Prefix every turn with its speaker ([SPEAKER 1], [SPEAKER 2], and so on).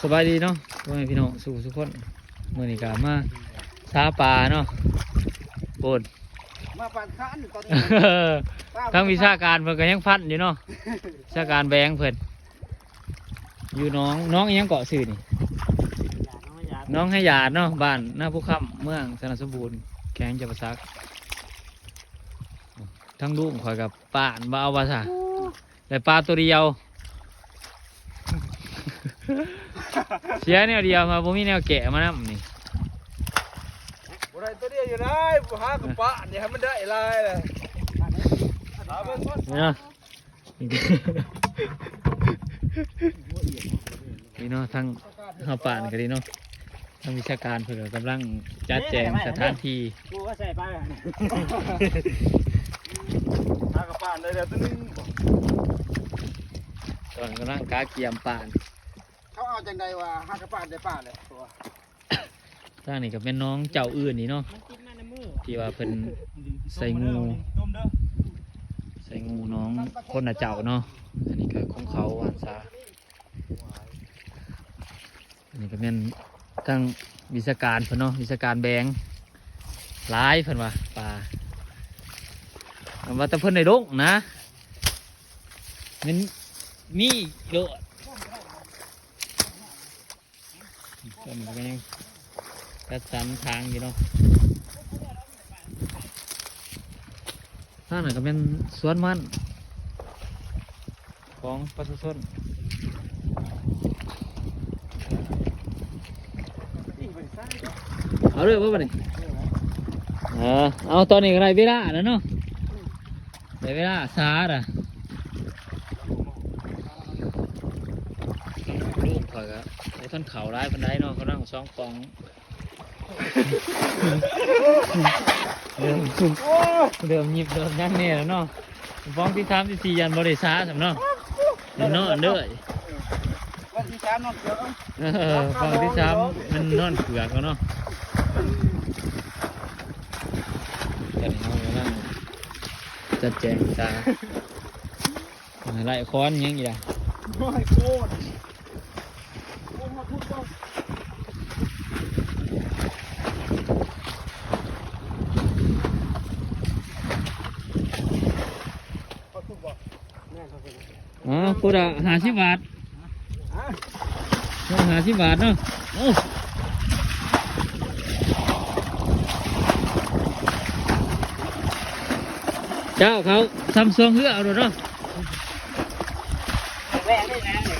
[SPEAKER 1] สบายดีเนาะพ่อแม่พี่น้องสุขคนเมื่อนี้ก็มาซาปลาเนาะโอน
[SPEAKER 2] มาปั่นข้านตอนนี้
[SPEAKER 1] ทั้งวิชาการเพิ่นก็ยังพันอยู่เนาะวิชาการแบงเพิ่นอยู่น้องยังเกาะสื่อนี่น้องให้ยาดเนาะบ้านหน้าภูค่ำเมืองสนสมบูรณ์แข้งจะประซักทั้งลูกข่อยกับป้านบ่เอาว่าซะแต่ปลาตัวเดียวเสียแนวเดียวมาบ่มีแนวแกะมานำนี่
[SPEAKER 2] บ่ได้ตัวเดียวอยู่ได้บ่หากับปะนี่ให้มันได้ลายเลยหาเบิ่งก่อน
[SPEAKER 1] เนาะนี่เนาะทั้งเฮาป่านก็ดีเนาะทั้งวิชาการเพิ่นก็กำลังจัดแจงสถานที่
[SPEAKER 3] กูก็ใส่ไปห
[SPEAKER 2] ากับปะได้แล้วตัวนึง
[SPEAKER 1] ตอนกำลังกาเกียมป่าน
[SPEAKER 2] เขาเอาจังได๋ว่าหากับปะได้ปะเลยตัว
[SPEAKER 1] ทางนี้ก็เป็นน้องเจ้าอื่นนี่เนาะที่ว่าเพิ่นใส่งูน้องคนน่ะเจ้าเนาะอันนี้ก็ของเขาหวานซาอันนี้ก็เป็นตั้งวิชาการเพิ่นเนาะวิชาการแบงหลายเพิ่นว่าปลาว่าแต่เพิ่นได้ลงนะมันมีโดดเพิ่นก็ยังจัดสรรทางอยู่เนาะทางนั้นก็เป็นสวนมันของประชาชนเอาเลยว่าบ่นี่เอาตอนนี้ก็ได้เวลาแล้วเนาะได้เวลาซาอ่ะลูกข่อยก็ได้ต้นเขาร้ายพันได้เนาะเขานั่งช่องฟองเริ่มหยิบเริ่มยันเนี่ยแล้วเนาะฟองที่3ที่4ยันบริษัทสำเนาะมันนอนเด้อ
[SPEAKER 2] วันที่3นอนเกือก
[SPEAKER 1] ฟองที่3มันนอนเผือกแล้วเนาะเดี๋ยวเราจะนั่งจัดแจงตาไล่ค้อนยังอีกล่ะ
[SPEAKER 2] โอ้ยโคตรมาพูดต้อง
[SPEAKER 1] พูด50 บาท50 บาทเนาะเจ้าเขาซัมซุงเฮือเอาดูเนาะ
[SPEAKER 3] แหวกได้นะ